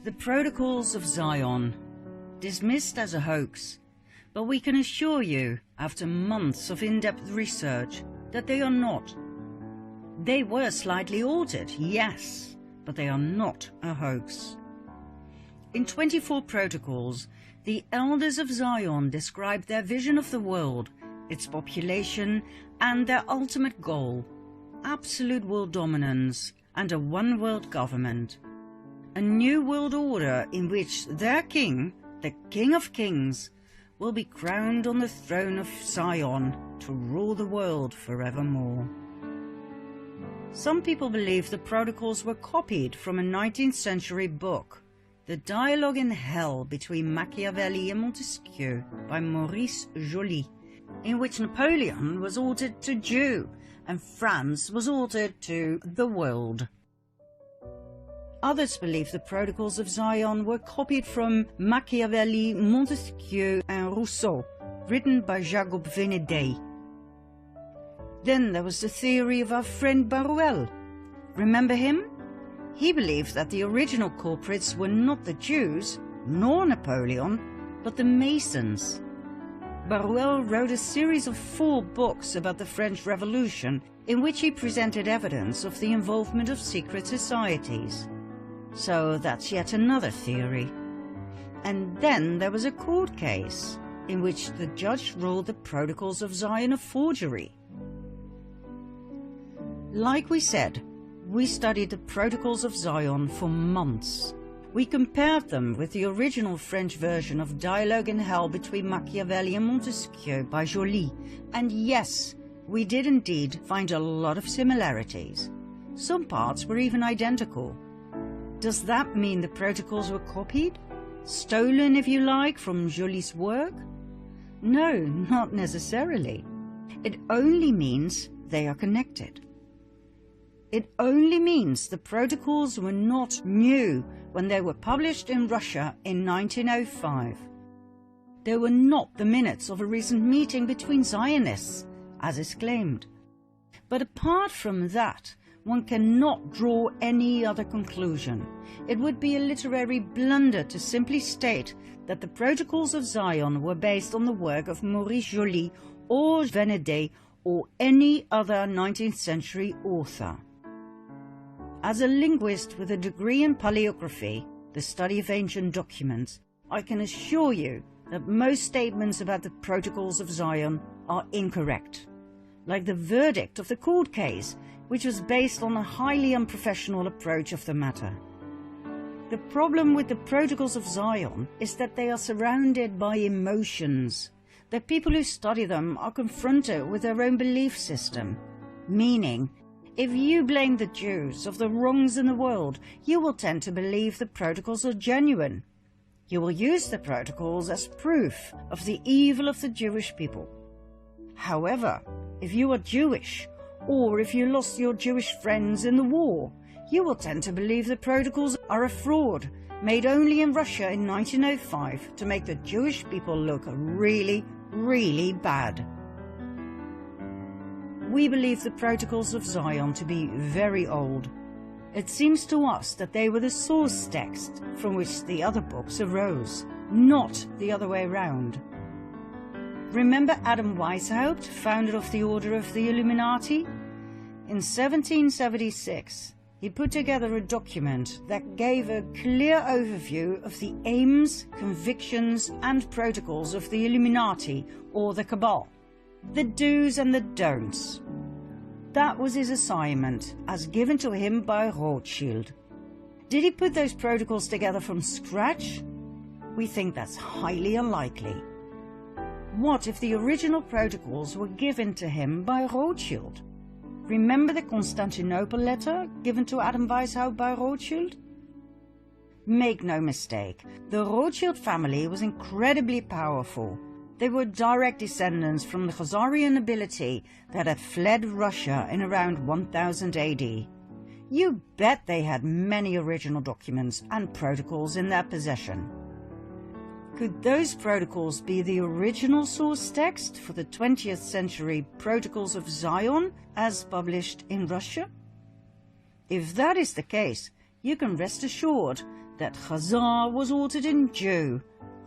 The Protocols of Zion, dismissed as a hoax, but we can assure you, after months of in-depth research, that they are not. They were slightly altered, yes, but they are not a hoax. In 24 protocols, the elders of Zion described their vision of the world, its population, and their ultimate goal: absolute world dominance and a one-world government. A new world order in which their king, the King of Kings, will be crowned on the throne of Zion to rule the world forevermore. Some people believe the protocols were copied from a 19th century book, The Dialogue in Hell between Machiavelli and Montesquieu by Maurice Joly, in which Napoleon was altered to Jew and France was altered to the world. Others believe the Protocols of Zion were copied from Machiavelli, Montesquieu and Rousseau, written by Jacob Venedey. Then there was the theory of our friend Baruel. Remember him? He believed that the original culprits were not the Jews, nor Napoleon, but the Masons. Baruel wrote a series of 4 books about the French Revolution, in which he presented evidence of the involvement of secret societies. So that's yet another theory. And then there was a court case, in which the judge ruled the Protocols of Zion a forgery. Like we said, we studied the Protocols of Zion for months. We compared them with the original French version of Dialogue in Hell between Machiavelli and Montesquieu by Joly, and yes, we did indeed find a lot of similarities. Some parts were even identical. Does that mean the protocols were copied? Stolen, if you like, from Joly's work? No, not necessarily. It only means they are connected. It only means the protocols were not new when they were published in Russia in 1905. They were not the minutes of a recent meeting between Zionists, as is claimed. But apart from that, one cannot draw any other conclusion. It would be a literary blunder to simply state that the Protocols of Zion were based on the work of Maurice Joly or Venedey or any other 19th century author. As a linguist with a degree in paleography, the study of ancient documents, I can assure you that most statements about the Protocols of Zion are incorrect, like the verdict of the court case, which was based on a highly unprofessional approach of the matter. The problem with the Protocols of Zion is that they are surrounded by emotions, that people who study them are confronted with their own belief system, meaning, if you blame the Jews of the wrongs in the world, you will tend to believe the protocols are genuine. You will use the protocols as proof of the evil of the Jewish people. However, if you are Jewish, or if you lost your Jewish friends in the war, you will tend to believe the protocols are a fraud made only in Russia in 1905 to make the Jewish people look really, really bad. We believe the Protocols of Zion to be very old. It seems to us that they were the source text from which the other books arose, not the other way around. Remember Adam Weishaupt, founder of the Order of the Illuminati? In 1776, he put together a document that gave a clear overview of the aims, convictions and protocols of the Illuminati or the Cabal, the do's and the don'ts. That was his assignment, as given to him by Rothschild. Did he put those protocols together from scratch? We think that's highly unlikely. What if the original protocols were given to him by Rothschild? Remember the Constantinople letter given to Adam Weishaupt by Rothschild? Make no mistake, the Rothschild family was incredibly powerful. They were direct descendants from the Khazarian nobility that had fled Russia in around 1000 AD. You bet they had many original documents and protocols in their possession. Could those protocols be the original source text for the 20th century Protocols of Zion as published in Russia? If that is the case, you can rest assured that Khazar was altered in Jew,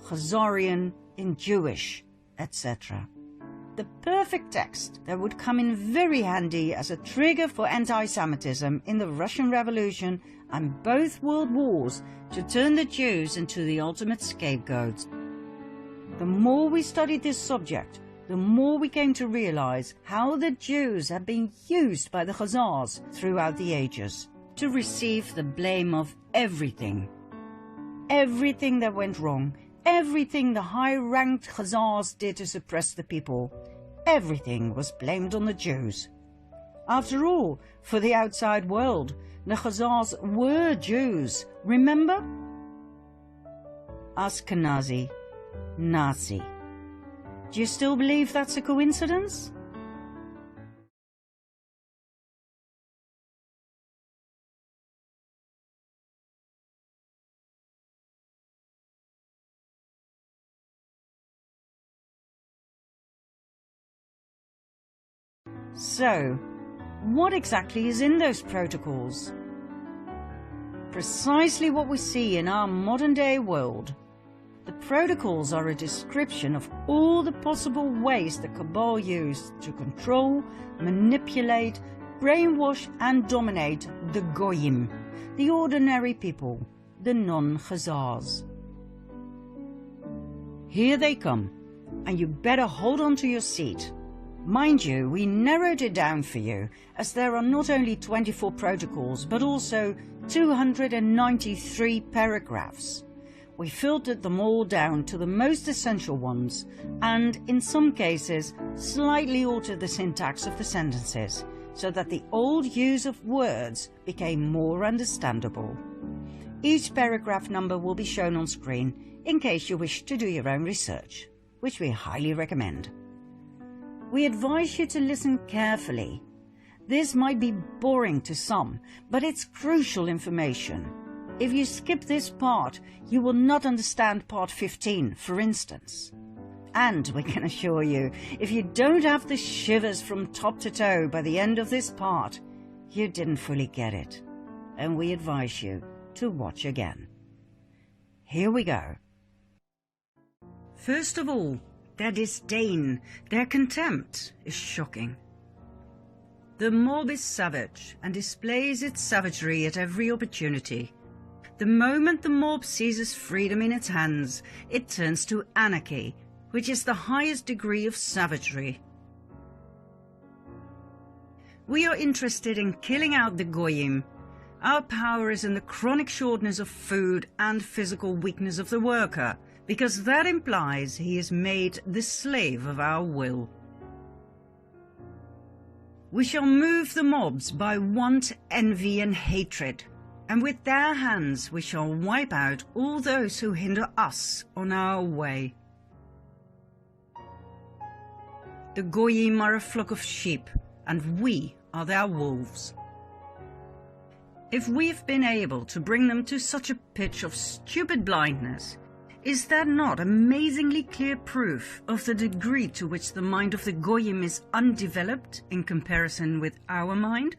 Khazarian in Jewish, etc. The perfect text that would come in very handy as a trigger for anti-Semitism in the Russian Revolution and both world wars to turn the Jews into the ultimate scapegoats. The more we studied this subject, the more we came to realize how the Jews have been used by the Khazars throughout the ages to receive the blame of everything. Everything that went wrong, everything the high-ranked Khazars did to suppress the people, everything was blamed on the Jews. After all, for the outside world, the Khazars were Jews, remember? Ashkenazi, Nazi. Do you still believe that's a coincidence? So, what exactly is in those protocols? Precisely what we see in our modern-day world. The protocols are a description of all the possible ways the cabal used to control, manipulate, brainwash and dominate the Goyim, the ordinary people, the non-Khazars. Here they come, and you better hold on to your seat. Mind you, we narrowed it down for you, as there are not only 24 protocols, but also 293 paragraphs. We filtered them all down to the most essential ones, and in some cases, slightly altered the syntax of the sentences, so that the old use of words became more understandable. Each paragraph number will be shown on screen, in case you wish to do your own research, which we highly recommend. We advise you to listen carefully. This might be boring to some, but it's crucial information. If you skip this part, you will not understand part 15, for instance. And we can assure you, if you don't have the shivers from top to toe by the end of this part, you didn't fully get it. And we advise you to watch again. Here we go. First of all, their disdain, their contempt is shocking. The mob is savage and displays its savagery at every opportunity. The moment the mob seizes freedom in its hands, it turns to anarchy, which is the highest degree of savagery. We are interested in killing out the Goyim. Our power is in the chronic shortness of food and physical weakness of the worker, because that implies he is made the slave of our will. We shall move the mobs by want, envy and hatred, and with their hands we shall wipe out all those who hinder us on our way. The Goyim are a flock of sheep, and we are their wolves. If we've been able to bring them to such a pitch of stupid blindness, is that not amazingly clear proof of the degree to which the mind of the Goyim is undeveloped in comparison with our mind?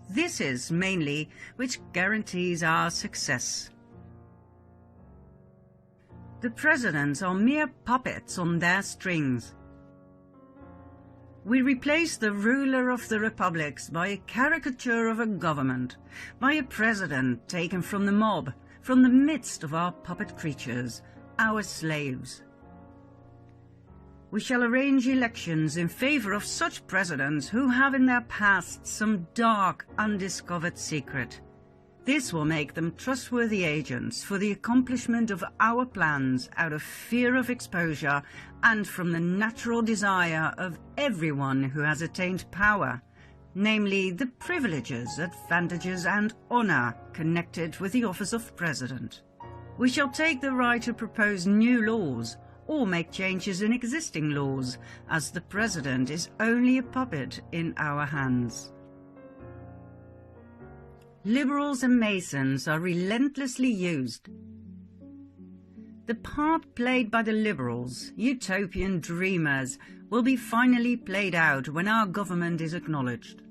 This is mainly which guarantees our success. The presidents are mere puppets on their strings. We replace the ruler of the republics by a caricature of a government, by a president taken from the mob, from the midst of our puppet creatures, our slaves. We shall arrange elections in favor of such presidents who have in their past some dark, undiscovered secret. This will make them trustworthy agents for the accomplishment of our plans out of fear of exposure and from the natural desire of everyone who has attained power, namely the privileges, advantages and honor connected with the office of president. We shall take the right to propose new laws or make changes in existing laws, as the president is only a puppet in our hands. Liberals and Masons are relentlessly used. The part played by the liberals, utopian dreamers, will be finally played out when our government is acknowledged.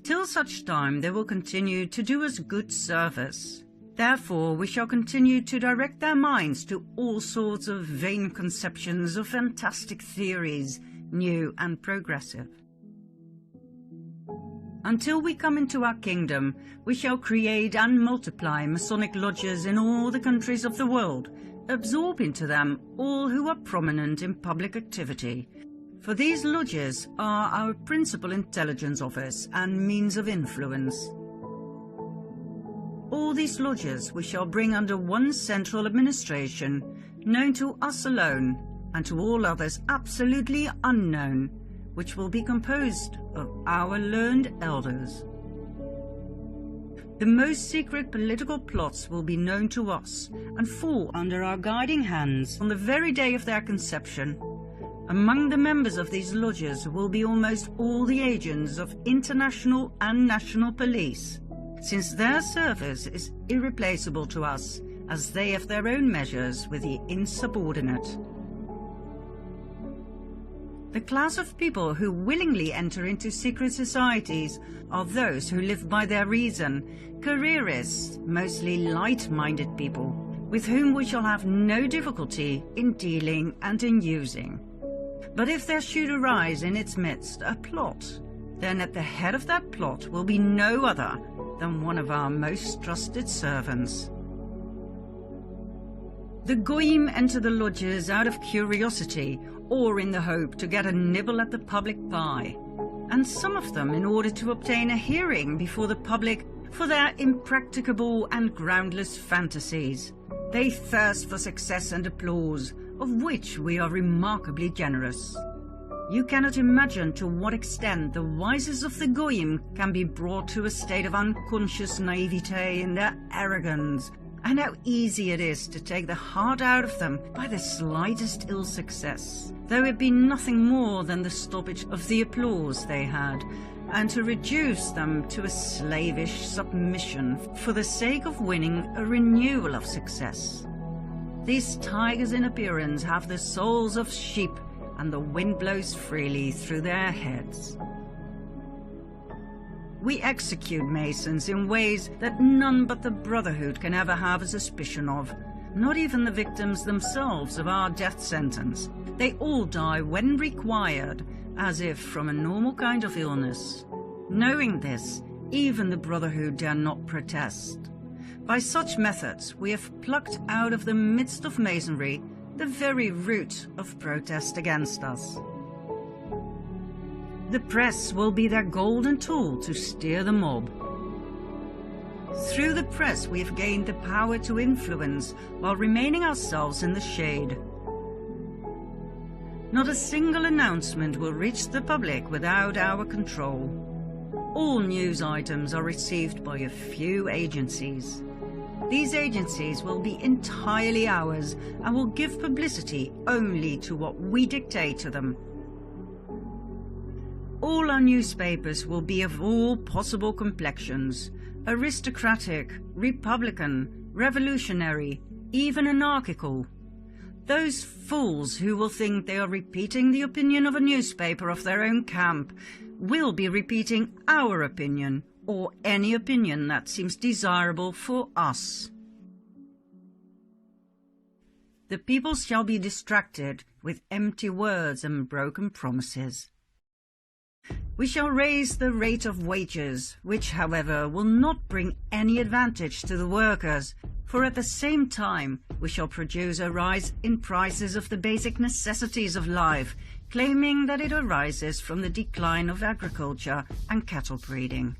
Till such time they will continue to do us good service. Therefore, we shall continue to direct their minds to all sorts of vain conceptions of fantastic theories, new and progressive. Until we come into our kingdom, we shall create and multiply Masonic lodges in all the countries of the world, absorb into them all who are prominent in public activity. For these lodges are our principal intelligence office and means of influence. All these lodges we shall bring under one central administration, known to us alone, and to all others absolutely unknown, which will be composed of our learned elders. The most secret political plots will be known to us and fall under our guiding hands on the very day of their conception. Among the members of these lodges will be almost all the agents of international and national police, since their service is irreplaceable to us, as they have their own measures with the insubordinate. The class of people who willingly enter into secret societies are those who live by their reason, careerists, mostly light-minded people, with whom we shall have no difficulty in dealing and in using. But if there should arise in its midst a plot, then at the head of that plot will be no other than one of our most trusted servants. The goyim enter the lodges out of curiosity or in the hope to get a nibble at the public pie, and some of them in order to obtain a hearing before the public for their impracticable and groundless fantasies. They thirst for success and applause, of which we are remarkably generous. You cannot imagine to what extent the wisest of the goyim can be brought to a state of unconscious naivete in their arrogance, and how easy it is to take the heart out of them by the slightest ill success, though it be nothing more than the stoppage of the applause they had, and to reduce them to a slavish submission for the sake of winning a renewal of success. These tigers in appearance have the souls of sheep, and the wind blows freely through their heads. We execute Masons in ways that none but the Brotherhood can ever have a suspicion of, not even the victims themselves of our death sentence. They all die when required, as if from a normal kind of illness. Knowing this, even the Brotherhood dare not protest. By such methods, we have plucked out of the midst of Masonry the very root of protest against us. The press will be their golden tool to steer the mob. Through the press we have gained the power to influence while remaining ourselves in the shade. Not a single announcement will reach the public without our control. All news items are received by a few agencies. These agencies will be entirely ours and will give publicity only to what we dictate to them. All our newspapers will be of all possible complexions: aristocratic, republican, revolutionary, even anarchical. Those fools who will think they are repeating the opinion of a newspaper of their own camp will be repeating our opinion, or any opinion that seems desirable for us. The people shall be distracted with empty words and broken promises. We shall raise the rate of wages, which, however, will not bring any advantage to the workers, for at the same time we shall produce a rise in prices of the basic necessities of life, claiming that it arises from the decline of agriculture and cattle breeding.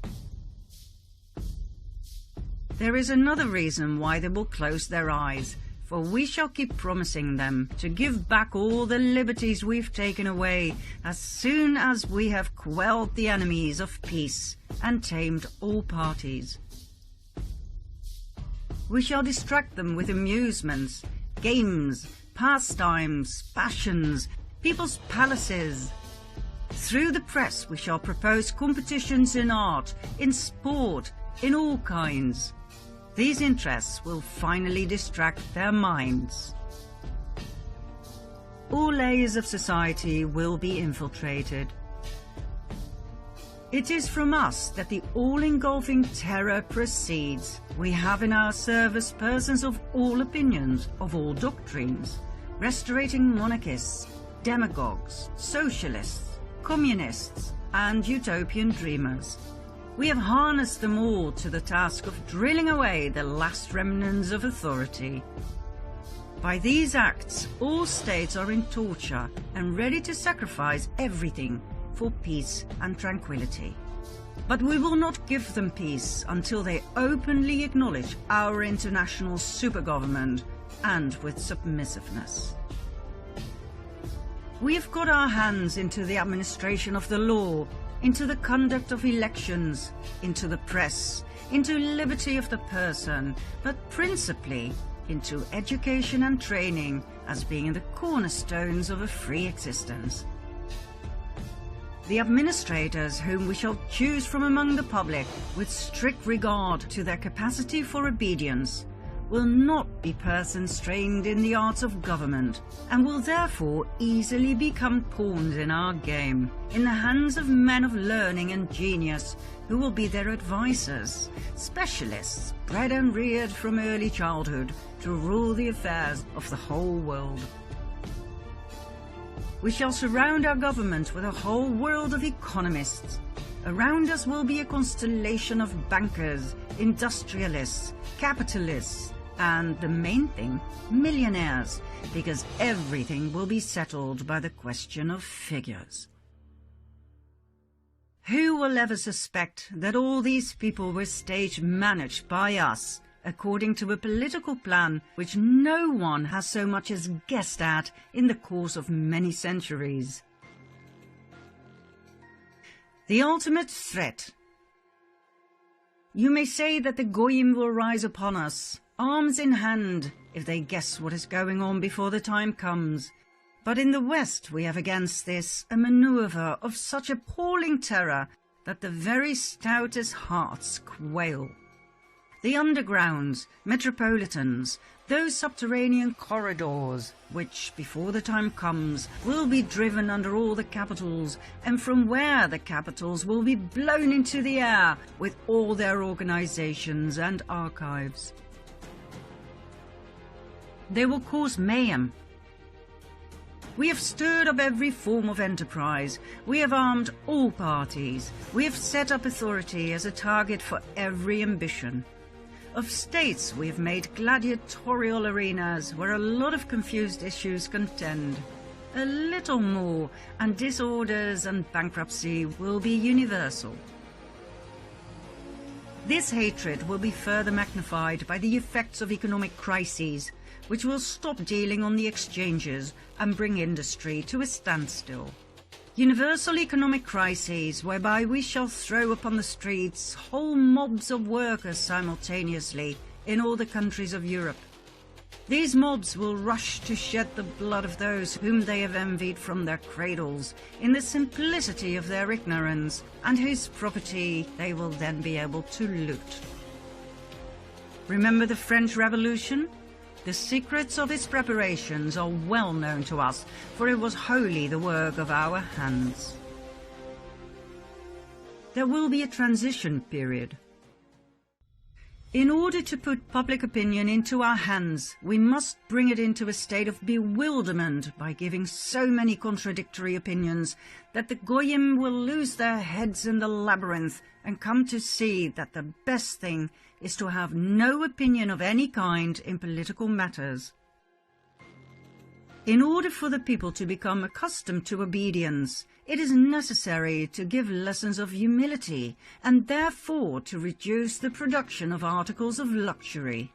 There is another reason why they will close their eyes, for we shall keep promising them to give back all the liberties we've taken away as soon as we have quelled the enemies of peace and tamed all parties. We shall distract them with amusements, games, pastimes, passions, people's palaces. Through the press we shall propose competitions in art, in sport, in all kinds. These interests will finally distract their minds. All layers of society will be infiltrated. It is from us that the all-engulfing terror proceeds. We have in our service persons of all opinions, of all doctrines, restaurating monarchists, demagogues, socialists, communists, and utopian dreamers. We have harnessed them all to the task of drilling away the last remnants of authority. By these acts, all states are in torture and ready to sacrifice everything for peace and tranquility. But we will not give them peace until they openly acknowledge our international supergovernment and with submissiveness. We have got our hands into the administration of the law, into the conduct of elections, into the press, into liberty of the person, but principally into education and training as being the cornerstones of a free existence. The administrators whom we shall choose from among the public, with strict regard to their capacity for obedience, will not be persons trained in the arts of government, and will therefore easily become pawns in our game, in the hands of men of learning and genius, who will be their advisers, specialists bred and reared from early childhood to rule the affairs of the whole world. We shall surround our government with a whole world of economists. Around us will be a constellation of bankers, industrialists, capitalists, and the main thing, millionaires, because everything will be settled by the question of figures. Who will ever suspect that all these people were stage managed by us, according to a political plan which no one has so much as guessed at in the course of many centuries? The ultimate threat. You may say that the Goyim will rise upon us, arms in hand, if they guess what is going on before the time comes. But in the West we have against this a maneuver of such appalling terror that the very stoutest hearts quail. The undergrounds, metropolitans, those subterranean corridors, which, before the time comes, will be driven under all the capitals, and from where the capitals will be blown into the air with all their organizations and archives. They will cause mayhem. We have stirred up every form of enterprise. We have armed all parties. We have set up authority as a target for every ambition. Of states we have made gladiatorial arenas where a lot of confused issues contend. A little more, and disorders and bankruptcy will be universal. This hatred will be further magnified by the effects of economic crises, which will stop dealing on the exchanges and bring industry to a standstill. Universal economic crises whereby we shall throw upon the streets whole mobs of workers simultaneously in all the countries of Europe. These mobs will rush to shed the blood of those whom they have envied from their cradles in the simplicity of their ignorance, and whose property they will then be able to loot. Remember the French Revolution? The secrets of its preparations are well known to us, for it was wholly the work of our hands. There will be a transition period. In order to put public opinion into our hands, we must bring it into a state of bewilderment by giving so many contradictory opinions that the Goyim will lose their heads in the labyrinth and come to see that the best thing is to have no opinion of any kind in political matters. In order for the people to become accustomed to obedience, it is necessary to give lessons of humility and therefore to reduce the production of articles of luxury.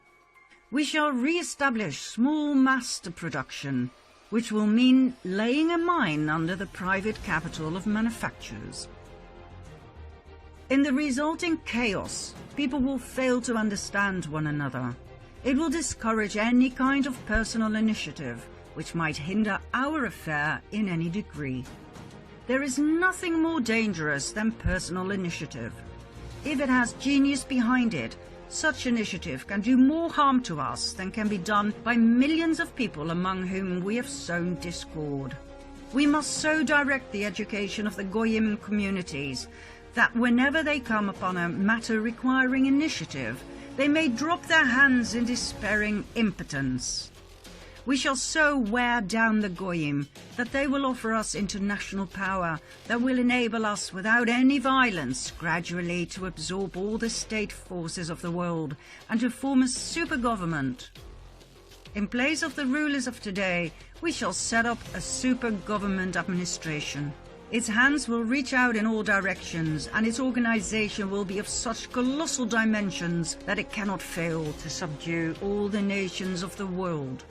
We shall re-establish small master production, which will mean laying a mine under the private capital of manufacturers. In the resulting chaos, people will fail to understand one another. It will discourage any kind of personal initiative, which might hinder our affair in any degree. There is nothing more dangerous than personal initiative. If it has genius behind it, such initiative can do more harm to us than can be done by millions of people among whom we have sown discord. We must so direct the education of the Goyim communities that whenever they come upon a matter requiring initiative, they may drop their hands in despairing impotence. We shall so wear down the Goyim that they will offer us international power that will enable us without any violence gradually to absorb all the state forces of the world and to form a super government. In place of the rulers of today, we shall set up a super government administration. Its hands will reach out in all directions, and its organization will be of such colossal dimensions that it cannot fail to subdue all the nations of the world.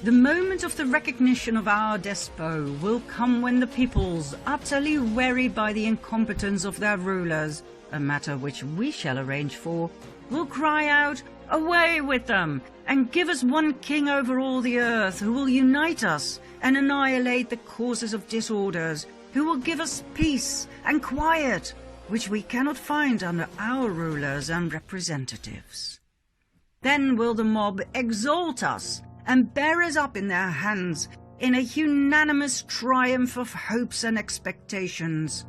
The moment of the recognition of our despot will come when the peoples, utterly wearied by the incompetence of their rulers, a matter which we shall arrange for, will cry out, "Away with them, and give us one king over all the earth who will unite us and annihilate the causes of disorders, who will give us peace and quiet, which we cannot find under our rulers and representatives." Then will the mob exalt us and bear us up in their hands in a unanimous triumph of hopes and expectations.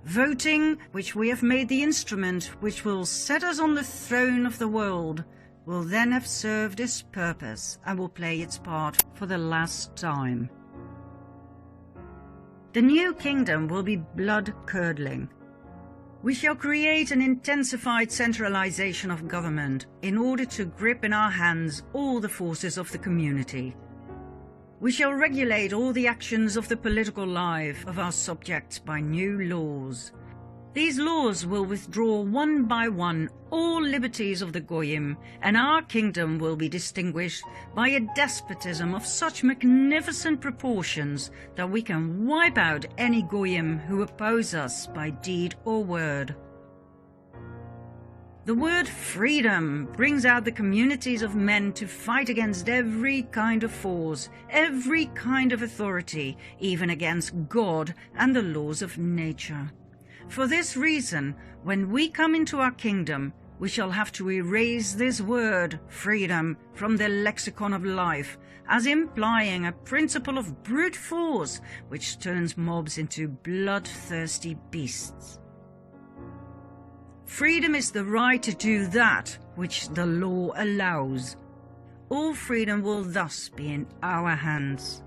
Voting, which we have made the instrument which will set us on the throne of the world, will then have served its purpose and will play its part for the last time. The new kingdom will be blood-curdling. We shall create an intensified centralization of government in order to grip in our hands all the forces of the community. We shall regulate all the actions of the political life of our subjects by new laws. These laws will withdraw one by one all liberties of the Goyim, and our kingdom will be distinguished by a despotism of such magnificent proportions that we can wipe out any Goyim who oppose us by deed or word. The word freedom brings out the communities of men to fight against every kind of force, every kind of authority, even against God and the laws of nature. For this reason, when we come into our kingdom, we shall have to erase this word, freedom, from the lexicon of life, as implying a principle of brute force which turns mobs into bloodthirsty beasts. Freedom is the right to do that which the law allows. All freedom will thus be in our hands.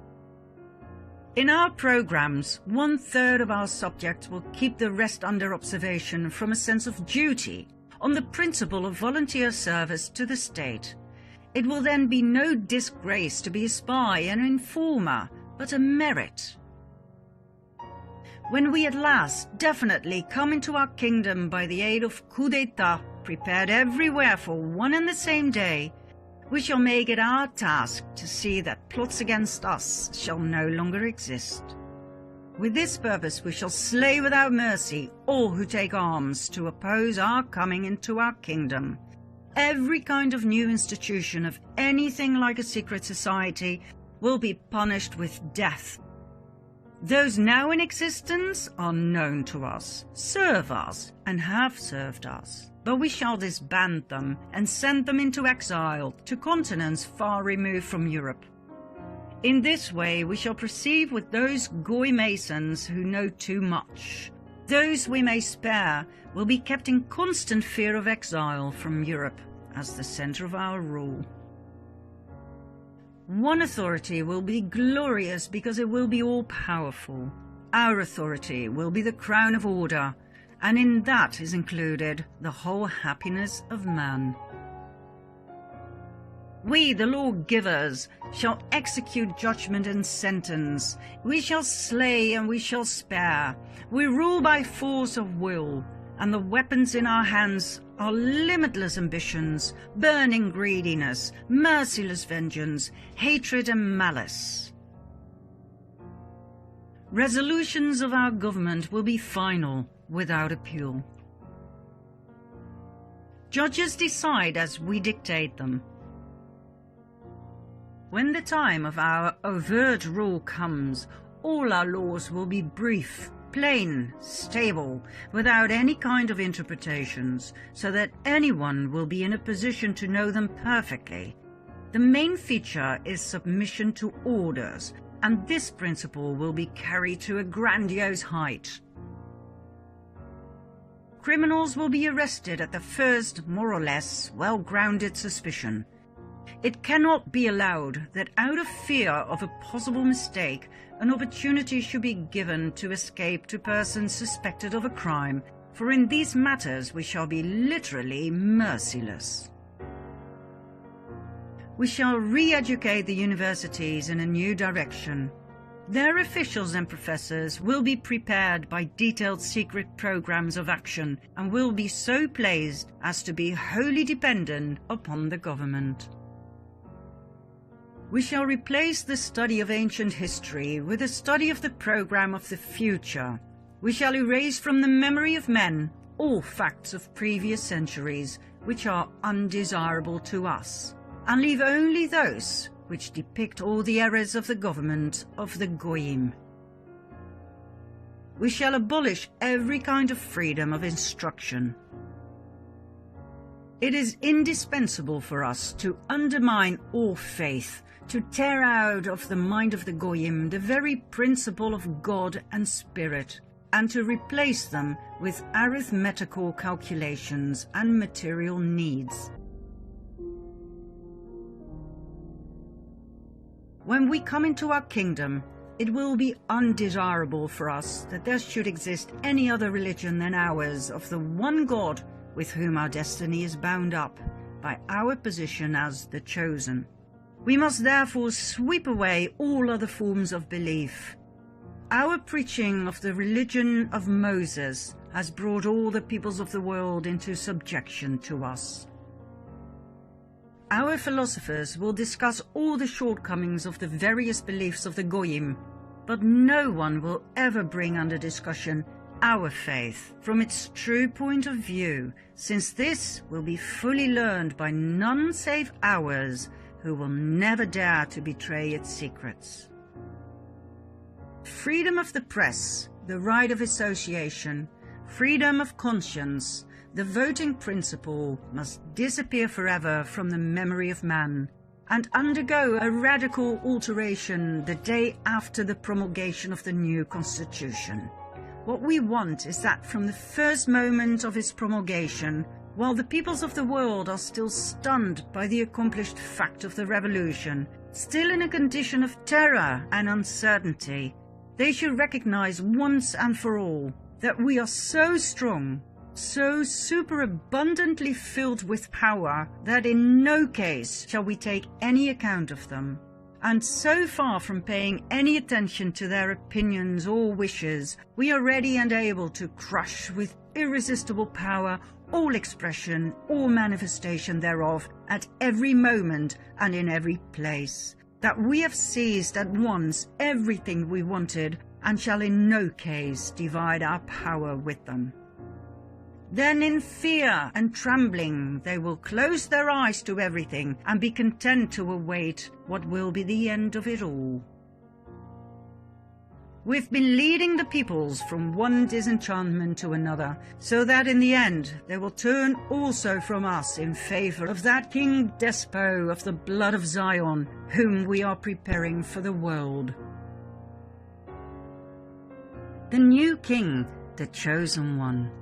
In our programs, 1/3 of our subjects will keep the rest under observation from a sense of duty, on the principle of volunteer service to the state. It will then be no disgrace to be a spy and an informer, but a merit. When we at last definitely come into our kingdom by the aid of coup d'etat, prepared everywhere for one and the same day, we shall make it our task to see that plots against us shall no longer exist. With this purpose we shall slay without mercy all who take arms to oppose our coming into our kingdom. Every kind of new institution of anything like a secret society will be punished with death. Those now in existence are known to us, serve us, and have served us. But we shall disband them and send them into exile to continents far removed from Europe. In this way we shall proceed with those Goy Masons who know too much. Those we may spare will be kept in constant fear of exile from Europe as the center of our rule. One authority will be glorious because it will be all-powerful. Our authority will be the crown of order, and in that is included the whole happiness of man. We, the lawgivers, shall execute judgment and sentence. We shall slay and we shall spare. We rule by force of will, and the weapons in our hands are limitless ambitions, burning greediness, merciless vengeance, hatred and malice. Resolutions of our government will be final, without appeal. Judges decide as we dictate them. When the time of our overt rule comes, all our laws will be brief, plain, stable, without any kind of interpretations, so that anyone will be in a position to know them perfectly. The main feature is submission to orders, and this principle will be carried to a grandiose height. Criminals will be arrested at the first, more or less, well-grounded suspicion. It cannot be allowed that out of fear of a possible mistake, an opportunity should be given to escape to persons suspected of a crime, for in these matters we shall be literally merciless. We shall re-educate the universities in a new direction. Their officials and professors will be prepared by detailed secret programs of action and will be so placed as to be wholly dependent upon the government. We shall replace the study of ancient history with a study of the program of the future. We shall erase from the memory of men all facts of previous centuries which are undesirable to us, and leave only those which depict all the errors of the government of the Goyim. We shall abolish every kind of freedom of instruction. It is indispensable for us to undermine all faith, to tear out of the mind of the Goyim the very principle of God and spirit, and to replace them with arithmetical calculations and material needs. When we come into our kingdom, it will be undesirable for us that there should exist any other religion than ours of the one God with whom our destiny is bound up by our position as the chosen. We must therefore sweep away all other forms of belief. Our preaching of the religion of Moses has brought all the peoples of the world into subjection to us. Our philosophers will discuss all the shortcomings of the various beliefs of the Goyim, but no one will ever bring under discussion our faith from its true point of view, since this will be fully learned by none save ours, who will never dare to betray its secrets. Freedom of the press, the right of association, freedom of conscience, the voting principle must disappear forever from the memory of man and undergo a radical alteration the day after the promulgation of the new constitution. What we want is that from the first moment of its promulgation, while the peoples of the world are still stunned by the accomplished fact of the revolution, still in a condition of terror and uncertainty, they should recognize once and for all that we are so strong, so superabundantly filled with power, that in no case shall we take any account of them. And so far from paying any attention to their opinions or wishes, we are ready and able to crush with irresistible power all expression or manifestation thereof at every moment and in every place, that we have seized at once everything we wanted and shall in no case divide our power with them. Then in fear and trembling they will close their eyes to everything and be content to await what will be the end of it all. We've been leading the peoples from one disenchantment to another, so that in the end they will turn also from us in favor of that King Despot of the blood of Zion, whom we are preparing for the world. The new king, the chosen one.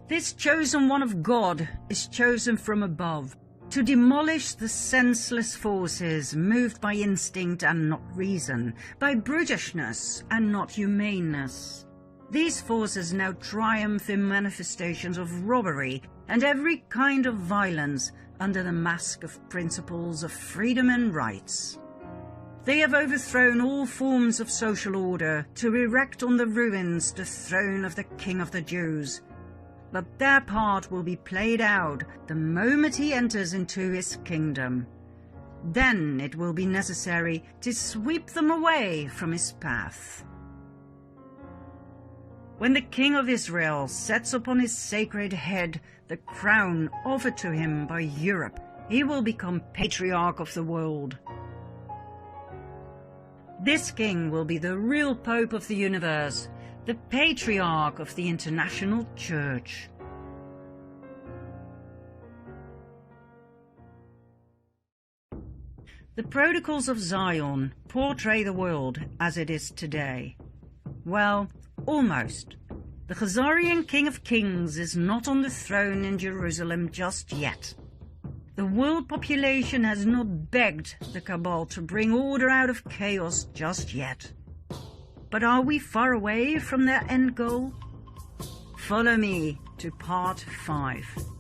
This chosen one of God is chosen from above, to demolish the senseless forces moved by instinct and not reason, by brutishness and not humaneness. These forces now triumph in manifestations of robbery and every kind of violence under the mask of principles of freedom and rights. They have overthrown all forms of social order to erect on the ruins the throne of the King of the Jews. But their part will be played out the moment he enters into his kingdom. Then it will be necessary to sweep them away from his path. When the King of Israel sets upon his sacred head the crown offered to him by Europe, he will become patriarch of the world. This king will be the real Pope of the universe, the patriarch of the international church. The protocols of Zion portray the world as it is today. Well, almost. The Khazarian King of Kings is not on the throne in Jerusalem just yet. The world population has not begged the Cabal to bring order out of chaos just yet. But are we far away from their end goal? Follow me to part 5.